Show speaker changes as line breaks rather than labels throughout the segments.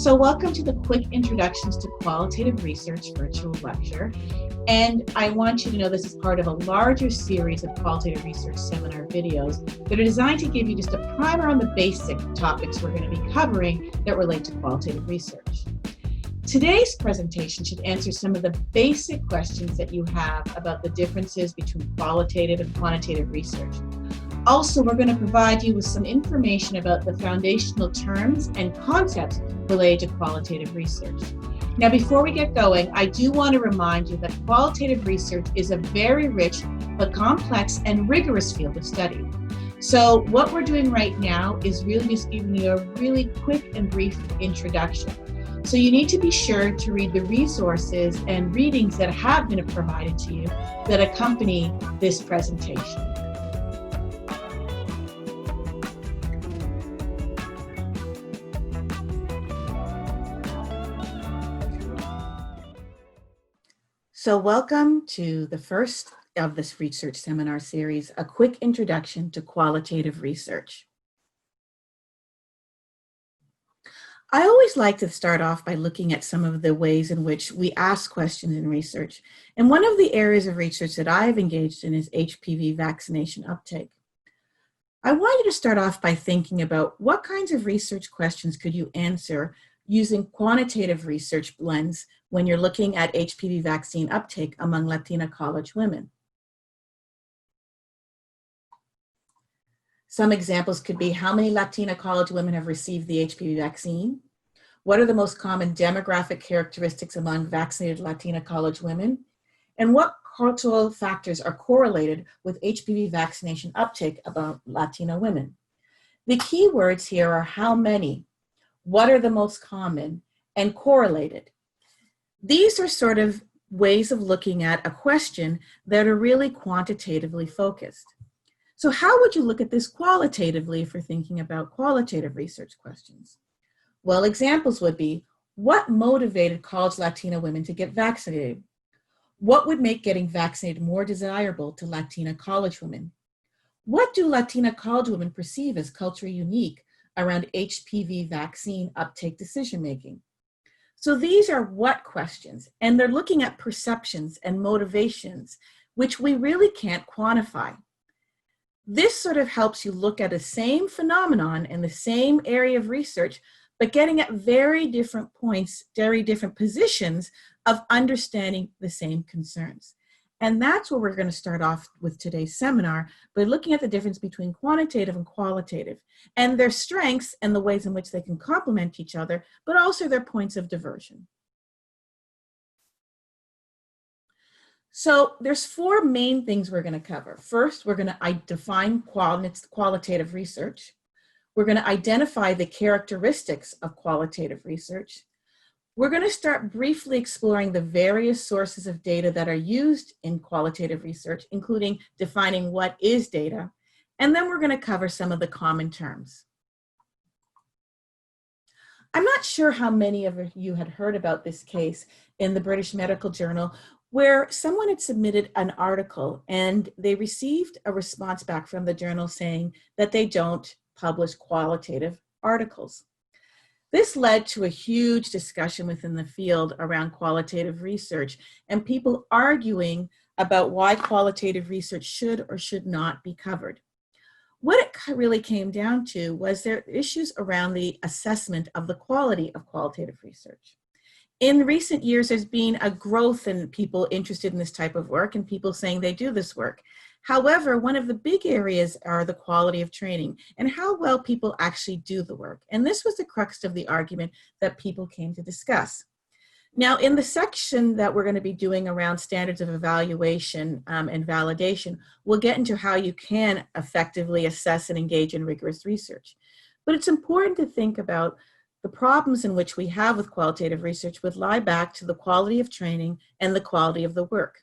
So welcome to the Quick Introductions to Qualitative Research virtual lecture. And I want you to know this is part of a larger series of qualitative research seminar videos that are designed to give you just a primer on the basic topics we're going to be covering that relate to qualitative research. Today's presentation should answer some of the basic questions that you have about the differences between qualitative and quantitative research. Also, we're going to provide you with some information about the foundational terms and concepts related to qualitative research. Now, before we get going, I do want to remind you that qualitative research is a very rich but complex and rigorous field of study. So what we're doing right now is really just giving you a really quick and brief introduction. So you need to be sure to read the resources and readings that have been provided to you that accompany this presentation. So welcome to the first of this research seminar series, A Quick Introduction to Qualitative Research. I always like to start off by looking at some of the ways in which we ask questions in research. And one of the areas of research that I have engaged in is HPV vaccination uptake. I want you to start off by thinking about what kinds of research questions could you answer using quantitative research lens when you're looking at HPV vaccine uptake among Latina college women. Some examples could be how many Latina college women have received the HPV vaccine? What are the most common demographic characteristics among vaccinated Latina college women? And what cultural factors are correlated with HPV vaccination uptake among Latina women? The key words here are how many, what are the most common, and correlated. These are sort of ways of looking at a question that are really quantitatively focused. So how would you look at this qualitatively for thinking about qualitative research questions? Well, examples would be, what motivated college Latina women to get vaccinated? What would make getting vaccinated more desirable to Latina college women? What do Latina college women perceive as culturally unique around HPV vaccine uptake decision-making? So these are what questions, and they're looking at perceptions and motivations, which we really can't quantify. This sort of helps you look at the same phenomenon in the same area of research, but getting at very different points, very different positions of understanding the same concerns. And that's where we're going to start off with today's seminar, by looking at the difference between quantitative and qualitative, and their strengths and the ways in which they can complement each other, but also their points of diversion. So there's four main things we're going to cover. First, we're going to define qualitative research. We're going to identify the characteristics of qualitative research. We're going to start briefly exploring the various sources of data that are used in qualitative research, including defining what is data, and then we're going to cover some of the common terms. I'm not sure how many of you had heard about this case in the British Medical Journal, where someone had submitted an article and they received a response back from the journal saying that they don't publish qualitative articles. This led to a huge discussion within the field around qualitative research and people arguing about why qualitative research should or should not be covered. What it really came down to was there issues around the assessment of the quality of qualitative research. In recent years, there's been a growth in people interested in this type of work and people saying they do this work. However, one of the big areas are the quality of training and how well people actually do the work. And this was the crux of the argument that people came to discuss. Now, in the section that we're going to be doing around standards of evaluation and validation, we'll get into how you can effectively assess and engage in rigorous research. But it's important to think about the problems in which we have with qualitative research would lie back to the quality of training and the quality of the work.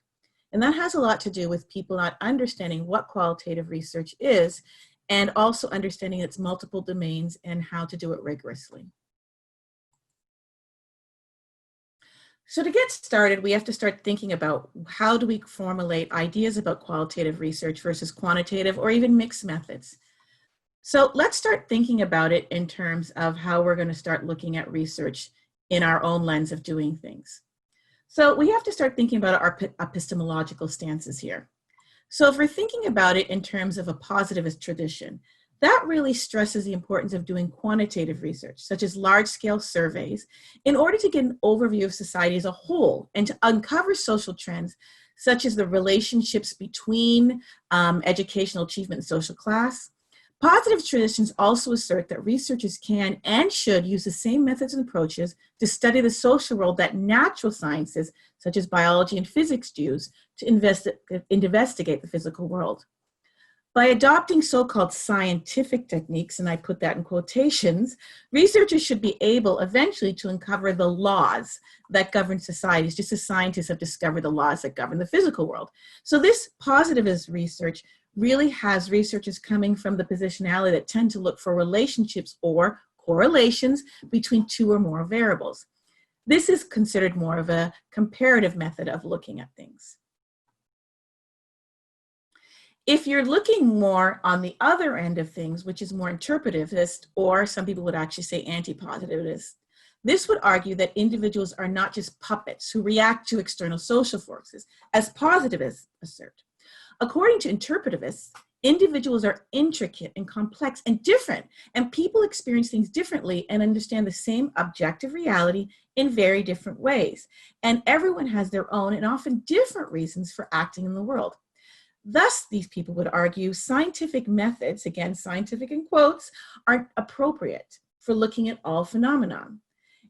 And that has a lot to do with people not understanding what qualitative research is and also understanding its multiple domains and how to do it rigorously. So to get started, we have to start thinking about how do we formulate ideas about qualitative research versus quantitative or even mixed methods. So let's start thinking about it in terms of how we're going to start looking at research in our own lens of doing things. So we have to start thinking about our epistemological stances here. So if we're thinking about it in terms of a positivist tradition, that really stresses the importance of doing quantitative research, such as large-scale surveys, in order to get an overview of society as a whole and to uncover social trends, such as the relationships between educational achievement and social class. Positive traditions also assert that researchers can and should use the same methods and approaches to study the social world that natural sciences, such as biology and physics, use to investigate the physical world. By adopting so-called scientific techniques, and I put that in quotations, researchers should be able eventually to uncover the laws that govern societies, just as scientists have discovered the laws that govern the physical world. So this positivist research really has researchers coming from the positionality that tend to look for relationships or correlations between two or more variables. This is considered more of a comparative method of looking at things. If you're looking more on the other end of things, which is more interpretivist, or some people would actually say anti-positivist, this would argue that individuals are not just puppets who react to external social forces, as positivists assert. According to interpretivists, individuals are intricate and complex and different, and people experience things differently and understand the same objective reality in very different ways. And everyone has their own and often different reasons for acting in the world. Thus, these people would argue scientific methods, again, scientific in quotes, are appropriate for looking at all phenomena.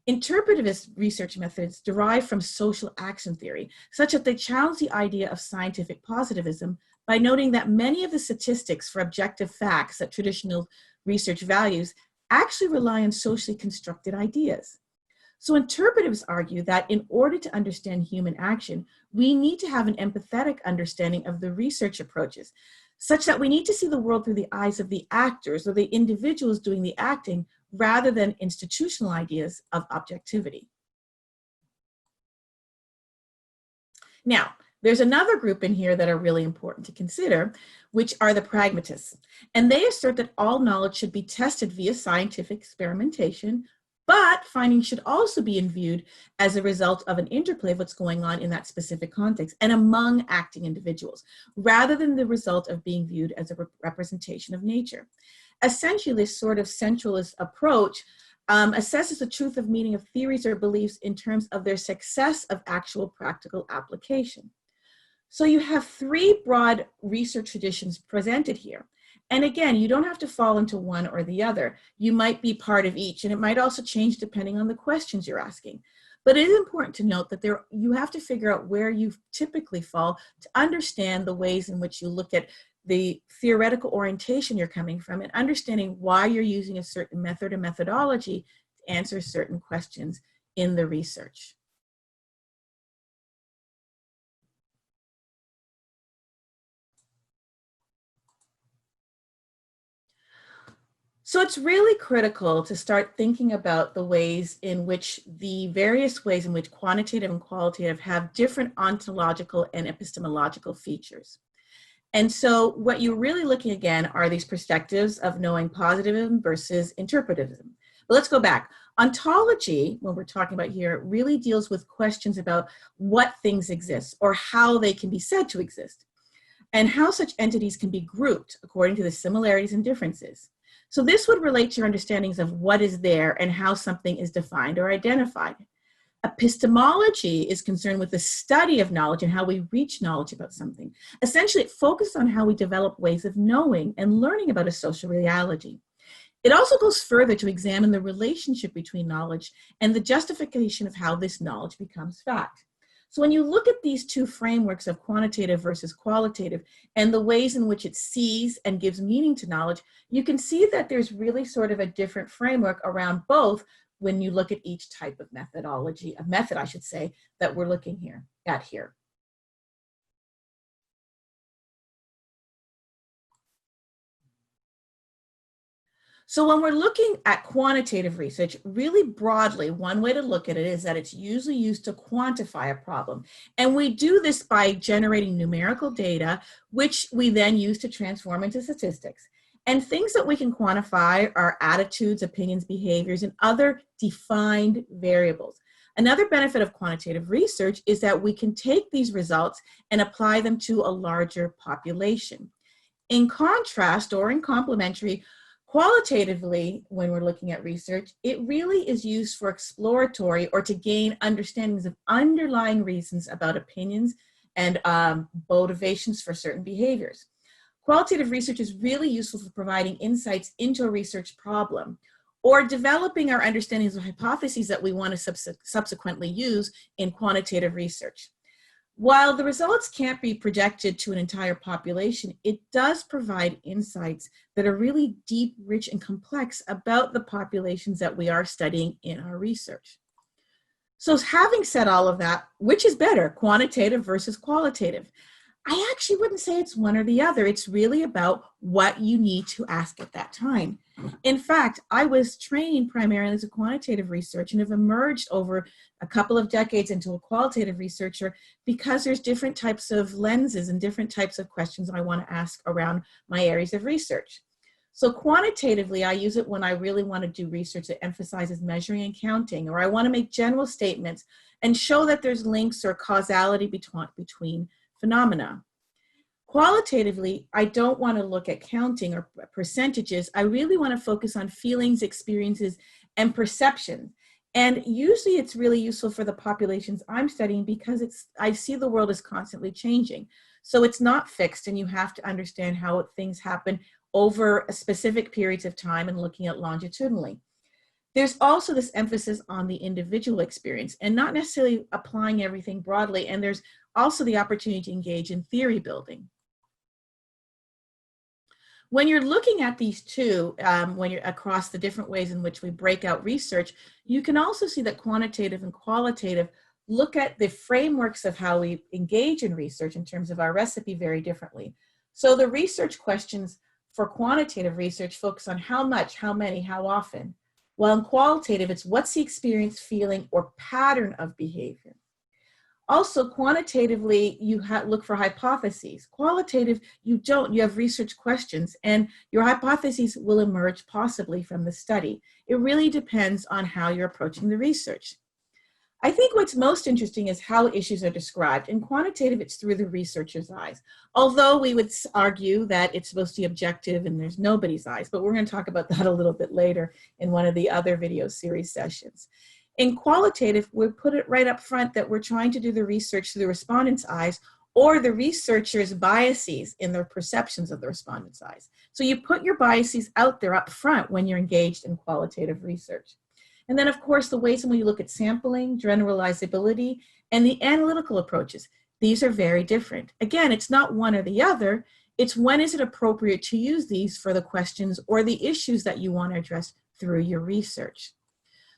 Interpretivist research methods derive from social action theory, such that they challenge the idea of scientific positivism by noting that many of the statistics for objective facts that traditional research values actually rely on socially constructed ideas. So interpretives argue that in order to understand human action, we need to have an empathetic understanding of the research approaches, such that we need to see the world through the eyes of the actors or the individuals doing the acting, rather than institutional ideas of objectivity. Now, there's another group in here that are really important to consider, which are the pragmatists. And they assert that all knowledge should be tested via scientific experimentation, but findings should also be viewed as a result of an interplay of what's going on in that specific context and among acting individuals, rather than the result of being viewed as a representation of nature. Essentially, this sort of centralist approach assesses the truth of meaning of theories or beliefs in terms of their success of actual practical application. So you have three broad research traditions presented here. And again, you don't have to fall into one or the other. You might be part of each, and it might also change depending on the questions you're asking. But it is important to note that you have to figure out where you typically fall to understand the ways in which you look at the theoretical orientation you're coming from and understanding why you're using a certain method or methodology to answer certain questions in the research. So it's really critical to start thinking about the ways in which the various ways in which quantitative and qualitative have different ontological and epistemological features. And so what you're really looking again are these perspectives of knowing positivism versus interpretivism. But let's go back. Ontology, when we're talking about here, really deals with questions about what things exist or how they can be said to exist and how such entities can be grouped according to the similarities and differences. So this would relate to your understandings of what is there and how something is defined or identified. Epistemology is concerned with the study of knowledge and how we reach knowledge about something. Essentially, it focuses on how we develop ways of knowing and learning about a social reality. It also goes further to examine the relationship between knowledge and the justification of how this knowledge becomes fact. So when you look at these two frameworks of quantitative versus qualitative and the ways in which it sees and gives meaning to knowledge, you can see that there's really sort of a different framework around both when you look at each type of methodology, a method, I should say, that we're looking at here. So when we're looking at quantitative research, really broadly, one way to look at it is that it's usually used to quantify a problem. And we do this by generating numerical data, which we then use to transform into statistics. And things that we can quantify are attitudes, opinions, behaviors, and other defined variables. Another benefit of quantitative research is that we can take these results and apply them to a larger population. In contrast, or in complementary, qualitatively, when we're looking at research, it really is used for exploratory or to gain understandings of underlying reasons about opinions and motivations for certain behaviors. Qualitative research is really useful for providing insights into a research problem or developing our understandings of hypotheses that we want to subsequently use in quantitative research. While the results can't be projected to an entire population, it does provide insights that are really deep, rich, and complex about the populations that we are studying in our research. So having said all of that, which is better, quantitative versus qualitative? I actually wouldn't say it's one or the other. It's really about what you need to ask at that time. In fact, I was trained primarily as a quantitative researcher and have emerged over a couple of decades into a qualitative researcher because there's different types of lenses and different types of questions I want to ask around my areas of research. So quantitatively, I use it when I really want to do research that emphasizes measuring and counting, or I want to make general statements and show that there's links or causality between phenomena. Qualitatively, I don't want to look at counting or percentages. I really want to focus on feelings, experiences, and perception. And usually it's really useful for the populations I'm studying because I see the world as constantly changing. So it's not fixed, and you have to understand how things happen over specific periods of time and looking at longitudinally. There's also this emphasis on the individual experience and not necessarily applying everything broadly. And there's also the opportunity to engage in theory building. When you're looking at these two, when you're across the different ways in which we break out research, you can also see that quantitative and qualitative look at the frameworks of how we engage in research in terms of our recipe very differently. So the research questions for quantitative research focus on how much, how many, how often. While in qualitative, it's what's the experience, feeling, or pattern of behavior. Also, quantitatively, you look for hypotheses. Qualitative, you don't. You have research questions, and your hypotheses will emerge possibly from the study. It really depends on how you're approaching the research. I think what's most interesting is how issues are described. In quantitative, it's through the researcher's eyes, although we would argue that it's supposed to be objective and there's nobody's eyes, but we're going to talk about that a little bit later in one of the other video series sessions. In qualitative, we put it right up front that we're trying to do the research through the respondent's eyes or the researcher's biases in their perceptions of the respondent's eyes. So you put your biases out there up front when you're engaged in qualitative research. And then, of course, the ways in which you look at sampling, generalizability, and the analytical approaches. These are very different. Again, it's not one or the other. It's when is it appropriate to use these for the questions or the issues that you want to address through your research.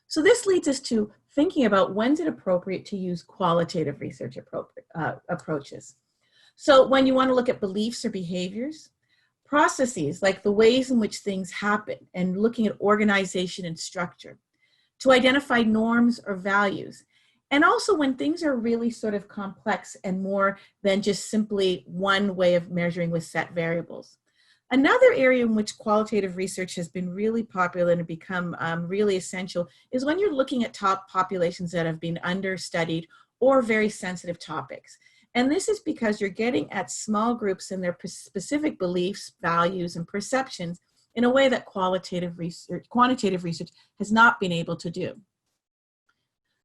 So this leads us to thinking about when's it appropriate to use qualitative research approaches. So when you want to look at beliefs or behaviors, processes like the ways in which things happen and looking at organization and structure, to identify norms or values. And also when things are really sort of complex and more than just simply one way of measuring with set variables. Another area in which qualitative research has been really popular and become really essential is when you're looking at top populations that have been understudied or very sensitive topics. And this is because you're getting at small groups and their specific beliefs, values, and perceptions in a way that quantitative research has not been able to do.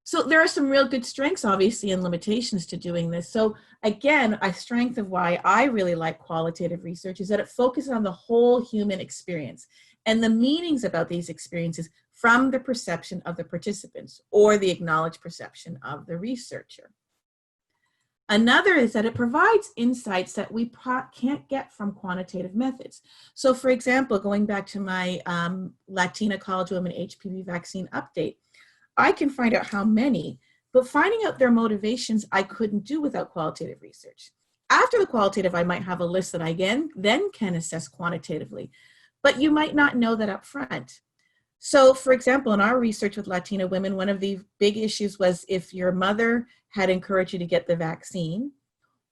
So there are some real good strengths, obviously, and limitations to doing this. So again, a strength of why I really like qualitative research is that it focuses on the whole human experience and the meanings about these experiences from the perception of the participants or the acknowledged perception of the researcher. Another is that it provides insights that we can't get from quantitative methods. So for example, going back to my Latina college women HPV vaccine update, I can find out how many, but finding out their motivations I couldn't do without qualitative research. After the qualitative, I might have a list that I then can assess quantitatively, but you might not know that up front. So for example, in our research with Latina women, one of the big issues was if your mother had encouraged you to get the vaccine,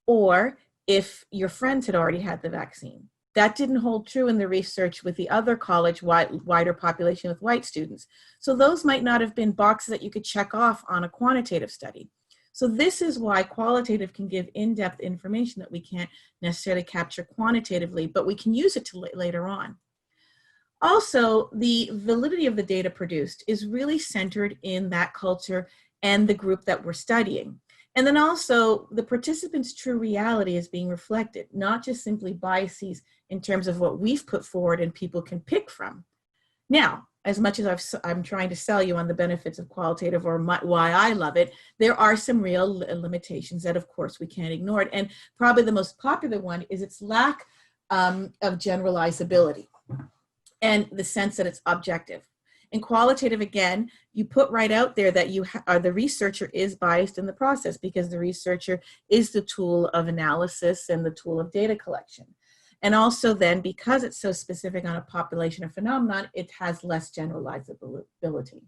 or if your friends had already had the vaccine. that didn't hold true in the research with the other college wider population with white students. So those might not have been boxes that you could check off on a quantitative study. So this is why qualitative can give in-depth information that we can't necessarily capture quantitatively, but we can use it to later on. Also, the validity of the data produced is really centered in that culture and the group that we're studying. And then also, the participants' true reality is being reflected, not just simply biases in terms of what we've put forward and people can pick from. Now, as much as I'm trying to sell you on the benefits of qualitative or why I love it, there are some real limitations that, of course, we can't ignore. And probably the most popular one is its lack of generalizability and the sense that it's objective. In qualitative, again, you put right out there that the researcher is biased in the process because the researcher is the tool of analysis and the tool of data collection. And also then, because it's so specific on a population or phenomenon, it has less generalizability.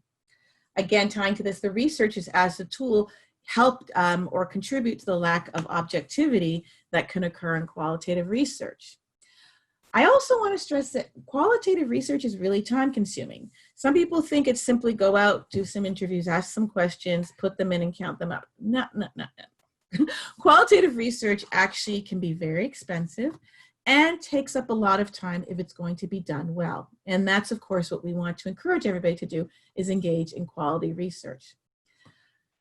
Again, tying to this, the researchers as a tool help or contribute to the lack of objectivity that can occur in qualitative research. I also want to stress that qualitative research is really time consuming. Some people think it's simply go out, do some interviews, ask some questions, put them in and count them up. No. Qualitative research actually can be very expensive and takes up a lot of time if it's going to be done well. And that's, of course, what we want to encourage everybody to do, is engage in quality research.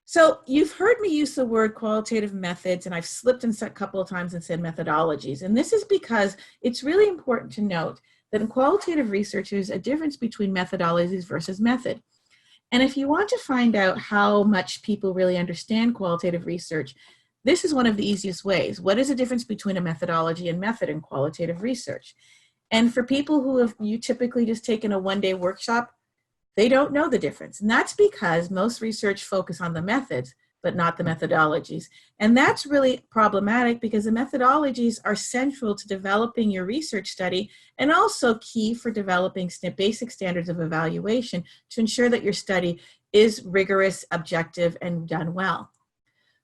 So you've heard me use the word qualitative methods, and I've slipped in a couple of times and said methodologies. And this is because it's really important to note that in qualitative research, there's a difference between methodologies versus method. And if you want to find out how much people really understand qualitative research, this is one of the easiest ways. What is the difference between a methodology and method in qualitative research? And for people who have typically just taken a one-day workshop, they don't know the difference. And that's because most research focus on the methods, but not the methodologies. And that's really problematic because the methodologies are central to developing your research study and also key for developing basic standards of evaluation to ensure that your study is rigorous, objective, and done well.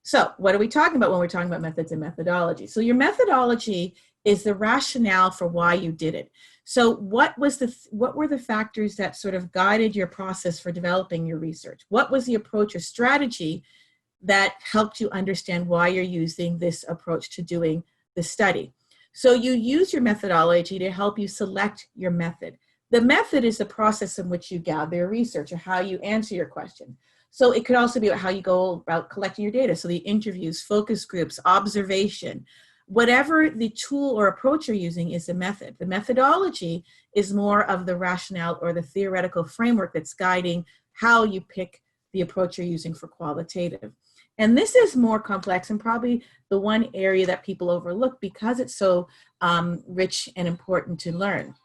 So what are we talking about when we're talking about methods and methodology? So your methodology is the rationale for why you did it. So what were the factors that sort of guided your process for developing your research? What was the approach or strategy that helped you understand why you're using this approach to doing the study? So you use your methodology to help you select your method. The method is the process in which you gather your research or how you answer your question. So it could also be about how you go about collecting your data. So the interviews, focus groups, observation, whatever the tool or approach you're using is the method. The methodology is more of the rationale or the theoretical framework that's guiding how you pick the approach you're using for qualitative. And this is more complex and probably the one area that people overlook because it's so rich and important to learn.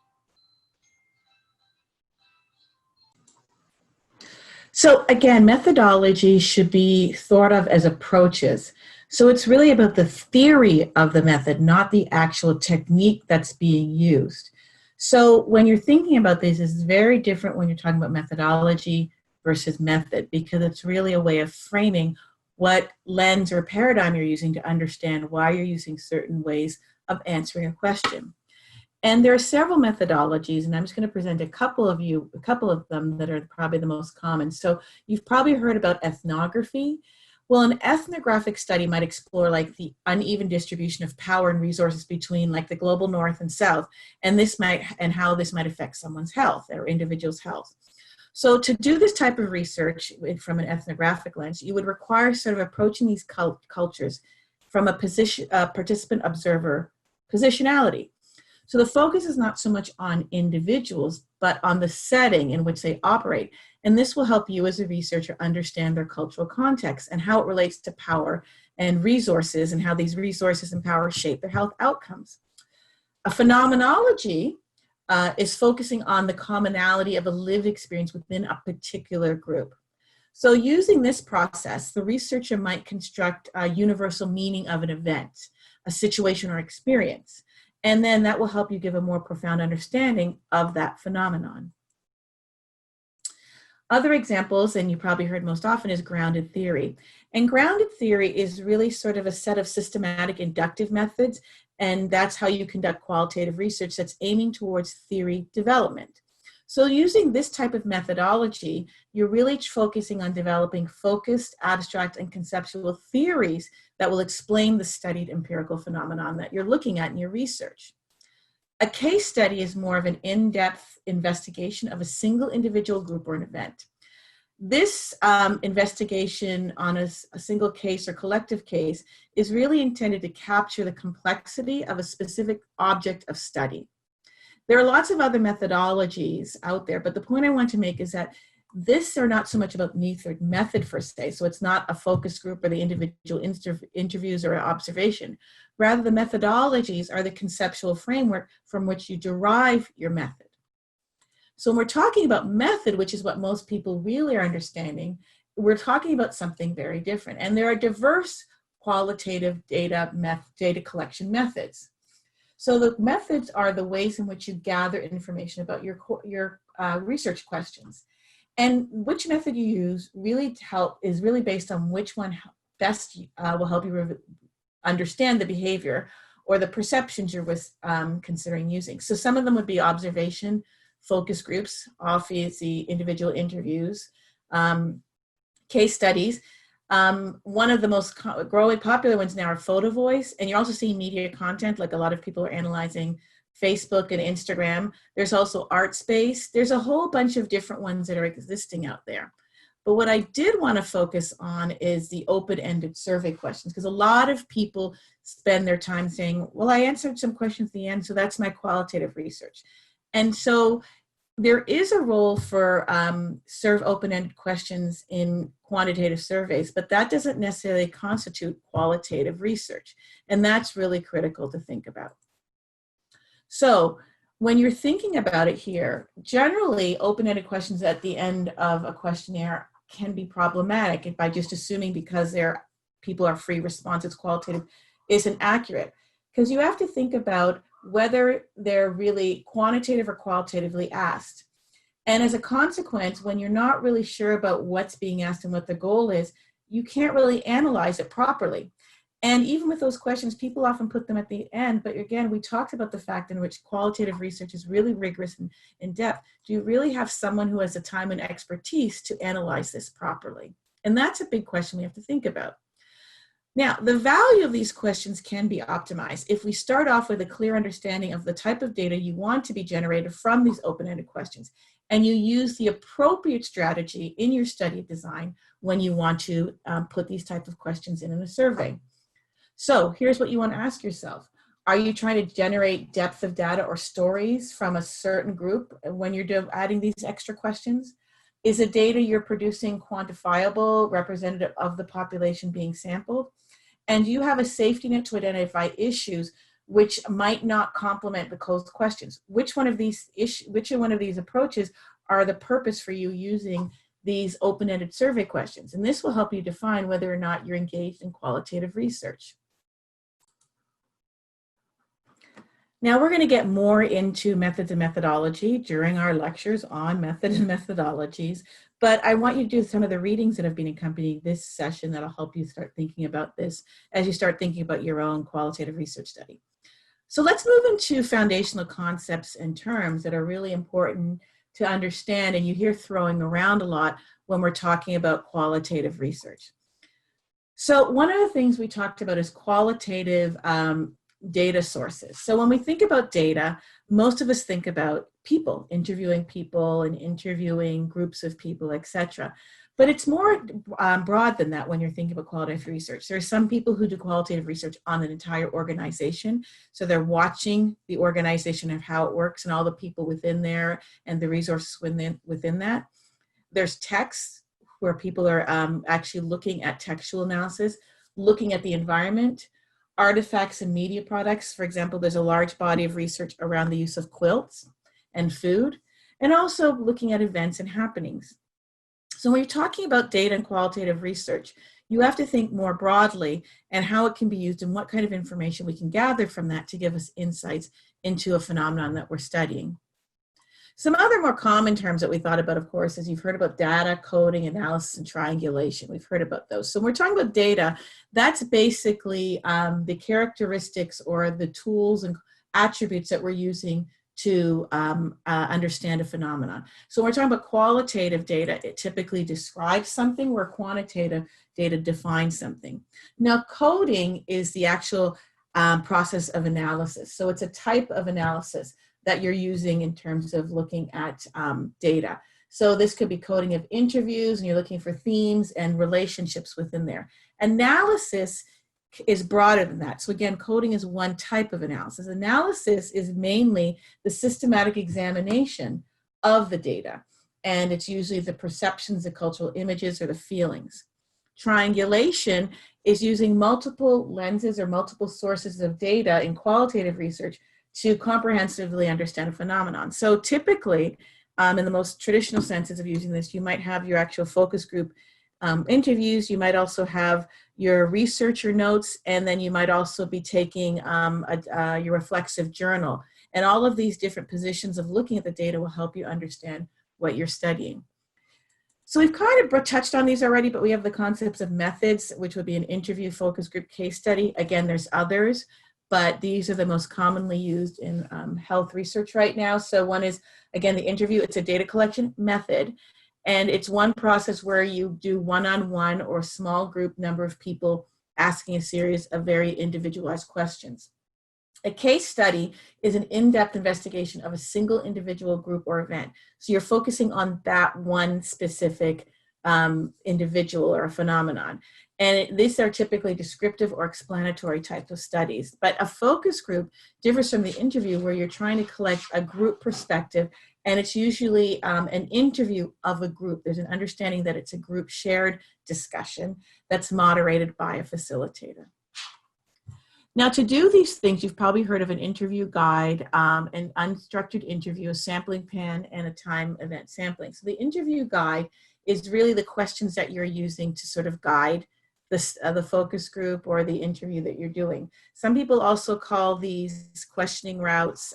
So again, methodology should be thought of as approaches. So it's really about the theory of the method, not the actual technique that's being used. So when you're thinking about this, it's very different when you're talking about methodology versus method, because it's really a way of framing what lens or paradigm you're using to understand why you're using certain ways of answering a question. And there are several methodologies, and I'm just going to present a couple of them that are probably the most common. So you've probably heard about ethnography. Well, an ethnographic study might explore like the uneven distribution of power and resources between like the global north and south, and how this might affect someone's health or individual's health. So to do this type of research from an ethnographic lens, you would require sort of approaching these cultures from a participant observer positionality. So the focus is not so much on individuals, but on the setting in which they operate. And this will help you as a researcher understand their cultural context and how it relates to power and resources and how these resources and power shape their health outcomes. A phenomenology is focusing on the commonality of a lived experience within a particular group. So using this process, the researcher might construct a universal meaning of an event, a situation or experience. And then that will help you give a more profound understanding of that phenomenon. Other examples, and you probably heard most often, is grounded theory. And grounded theory is really sort of a set of systematic inductive methods, and that's how you conduct qualitative research that's aiming towards theory development. So using this type of methodology, you're really focusing on developing focused, abstract, and conceptual theories that will explain the studied empirical phenomenon that you're looking at in your research. A case study is more of an in-depth investigation of a single individual group or an event. This investigation on a single case or collective case is really intended to capture the complexity of a specific object of study. There are lots of other methodologies out there, but the point I want to make is that this are not so much about method per se, so it's not a focus group or the individual interviews or observation. Rather, the methodologies are the conceptual framework from which you derive your method. So when we're talking about method, which is what most people really are understanding, we're talking about something very different. And there are diverse qualitative data collection methods. So the methods are the ways in which you gather information about your research questions. And which method you use really is really based on which one best will help you understand the behavior or the perceptions you're considering using. So some of them would be observation, focus groups, obviously individual interviews, case studies. One of the most growing popular ones now are photo voice, and you're also seeing media content, like a lot of people are analyzing Facebook and Instagram. There's also art space. There's a whole bunch of different ones that are existing out there. But what I did want to focus on is the open-ended survey questions, because a lot of people spend their time saying, well, I answered some questions at the end, so that's my qualitative research. And so there is a role for open-ended questions in quantitative surveys, but that doesn't necessarily constitute qualitative research. And that's really critical to think about. So when you're thinking about it here, generally open-ended questions at the end of a questionnaire can be problematic by just assuming because people are free response, it's qualitative, isn't accurate. Because you have to think about whether they're really quantitative or qualitatively asked. And as a consequence, when you're not really sure about what's being asked and what the goal is, you can't really analyze it properly. And even with those questions, people often put them at the end, but again, we talked about the fact in which qualitative research is really rigorous and in depth. Do you really have someone who has the time and expertise to analyze this properly? And that's a big question we have to think about. Now, the value of these questions can be optimized if we start off with a clear understanding of the type of data you want to be generated from these open-ended questions, and you use the appropriate strategy in your study design when you want to put these type of questions in a survey. So here's what you want to ask yourself. Are you trying to generate depth of data or stories from a certain group when you're adding these extra questions? Is the data you're producing quantifiable, representative of the population being sampled? And do you have a safety net to identify issues which might not complement the closed questions? Which one of these approaches are the purpose for you using these open-ended survey questions? And this will help you define whether or not you're engaged in qualitative research. Now we're going to get more into methods and methodology during our lectures on methods and methodologies, but I want you to do some of the readings that have been accompanying this session that'll help you start thinking about this as you start thinking about your own qualitative research study. So let's move into foundational concepts and terms that are really important to understand, and you hear throwing around a lot when we're talking about qualitative research. So one of the things we talked about is qualitative data sources. So when we think about data, most of us think about people, interviewing people and interviewing groups of people, etc. But it's more broad than that when you're thinking about qualitative research. There are some people who do qualitative research on an entire organization. So they're watching the organization of how it works and all the people within there and the resources within that. There's text where people are actually looking at textual analysis, looking at the environment, artifacts and media products. For example, there's a large body of research around the use of quilts and food, and also looking at events and happenings. So when you're talking about data and qualitative research, you have to think more broadly and how it can be used and what kind of information we can gather from that to give us insights into a phenomenon that we're studying. Some other more common terms that we thought about, of course, is you've heard about data, coding, analysis, and triangulation. We've heard about those. So when we're talking about data, that's basically the characteristics or the tools and attributes that we're using to understand a phenomenon. So when we're talking about qualitative data, it typically describes something, where quantitative data defines something. Now, coding is the actual process of analysis. So it's a type of analysis that you're using in terms of looking at data. So this could be coding of interviews, and you're looking for themes and relationships within there. Analysis is broader than that. So again, coding is one type of analysis. Analysis is mainly the systematic examination of the data, and it's usually the perceptions, the cultural images, or the feelings. Triangulation is using multiple lenses or multiple sources of data in qualitative research to comprehensively understand a phenomenon. So typically, in the most traditional senses of using this, you might have your actual focus group interviews, you might also have your researcher notes, and then you might also be taking your reflexive journal. And all of these different positions of looking at the data will help you understand what you're studying. So we've kind of touched on these already, but we have the concepts of methods, which would be an interview, focus group, case study. Again, there's others, but these are the most commonly used in health research right now. So one is, again, the interview. It's a data collection method, and it's one process where you do one-on-one or small group number of people asking a series of very individualized questions. A case study is an in-depth investigation of a single individual, group, or event. So you're focusing on that one specific individual or a phenomenon. And these are typically descriptive or explanatory types of studies. But a focus group differs from the interview, where you're trying to collect a group perspective, and it's usually an interview of a group. There's an understanding that it's a group shared discussion that's moderated by a facilitator. Now, to do these things, you've probably heard of an interview guide, an unstructured interview, a sampling pan, and a time event sampling. So the interview guide is really the questions that you're using to sort of guide the focus group or the interview that you're doing. Some people also call these questioning routes.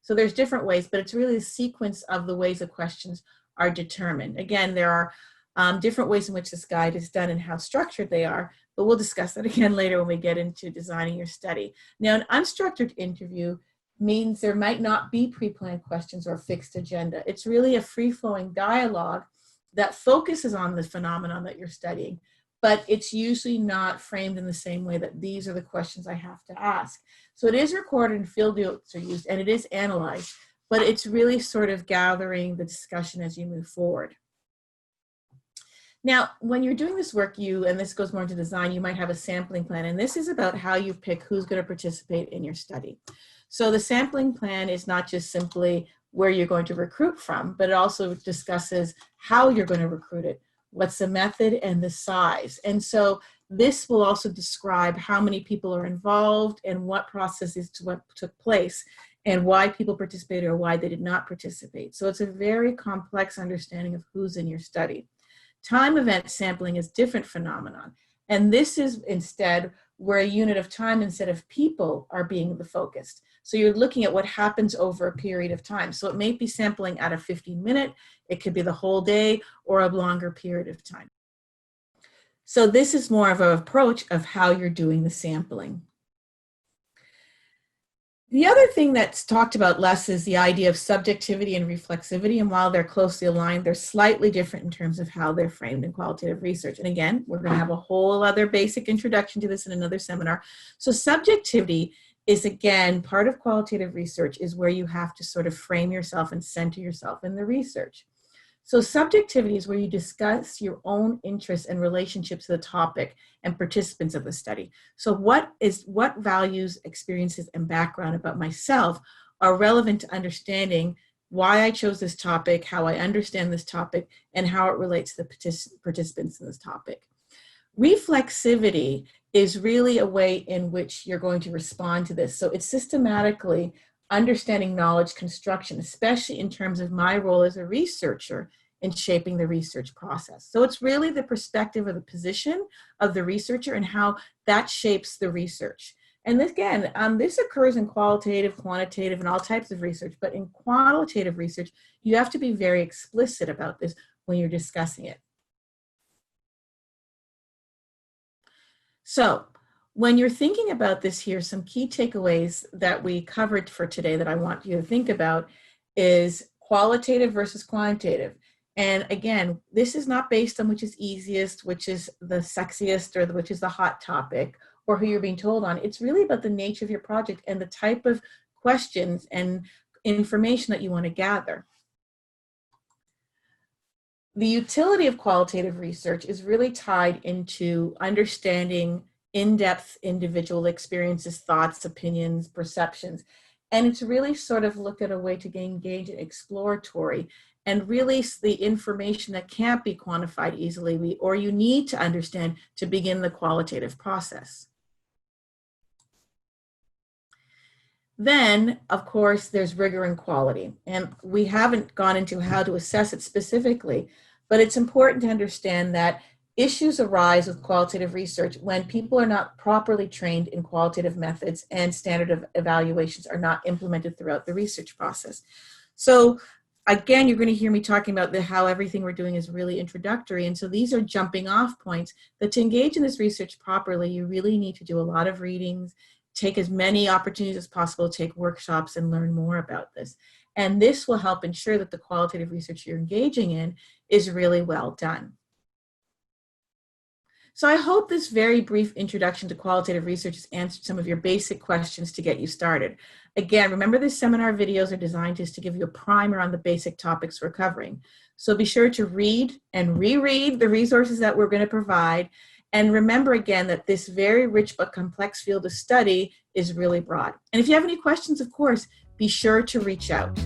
So there's different ways, but it's really a sequence of the ways the questions are determined. Again, there are different ways in which this guide is done and how structured they are, but we'll discuss that again later when we get into designing your study. Now, an unstructured interview means there might not be pre-planned questions or a fixed agenda. It's really a free-flowing dialogue that focuses on the phenomenon that you're studying, but it's usually not framed in the same way that these are the questions I have to ask. So it is recorded and field notes are used, and it is analyzed, but it's really sort of gathering the discussion as you move forward. Now, when you're doing this work, and this goes more into design, you might have a sampling plan, and this is about how you pick who's going to participate in your study. So the sampling plan is not just simply where you're going to recruit from, but it also discusses how you're going to recruit it, what's the method, and the size. And so this will also describe how many people are involved and what processes took place and why people participated or why they did not participate. So it's a very complex understanding of who's in your study. Time event sampling is a different phenomenon. And this is instead where a unit of time instead of people are being the focused. So you're looking at what happens over a period of time. So it may be sampling at a 15-minute, it could be the whole day, or a longer period of time. So this is more of an approach of how you're doing the sampling. The other thing that's talked about less is the idea of subjectivity and reflexivity, and while they're closely aligned, they're slightly different in terms of how they're framed in qualitative research. And again, we're going to have a whole other basic introduction to this in another seminar. So subjectivity is, again, part of qualitative research is where you have to sort of frame yourself and center yourself in the research. So subjectivity is where you discuss your own interests and relationships to the topic and participants of the study. So what values, experiences, and background about myself are relevant to understanding why I chose this topic, how I understand this topic, and how it relates to the participants in this topic. Reflexivity is really a way in which you're going to respond to this. So it's systematically understanding knowledge construction, especially in terms of my role as a researcher in shaping the research process. So it's really the perspective or the position of the researcher and how that shapes the research. And this, again, this occurs in qualitative, quantitative, and all types of research. But in qualitative research, you have to be very explicit about this when you're discussing it. So when you're thinking about this here, some key takeaways that we covered for today that I want you to think about is qualitative versus quantitative. And again, this is not based on which is easiest, which is the sexiest, or which is the hot topic, or who you're being told on. It's really about the nature of your project and the type of questions and information that you want to gather. The utility of qualitative research is really tied into understanding in-depth individual experiences, thoughts, opinions, perceptions. And it's really sort of look at a way to engage in exploratory and release the information that can't be quantified easily or you need to understand to begin the qualitative process. Then, of course, there's rigor and quality. And we haven't gone into how to assess it specifically, but it's important to understand that issues arise with qualitative research when people are not properly trained in qualitative methods and standard of evaluations are not implemented throughout the research process. So again, you're going to hear me talking about how everything we're doing is really introductory. And so these are jumping off points that to engage in this research properly, you really need to do a lot of readings, take as many opportunities as possible, take workshops and learn more about this. And this will help ensure that the qualitative research you're engaging in is really well done. So I hope this very brief introduction to qualitative research has answered some of your basic questions to get you started. Again, remember the seminar videos are designed just to give you a primer on the basic topics we're covering. So be sure to read and reread the resources that we're going to provide. And remember again that this very rich but complex field of study is really broad. And if you have any questions, of course, be sure to reach out.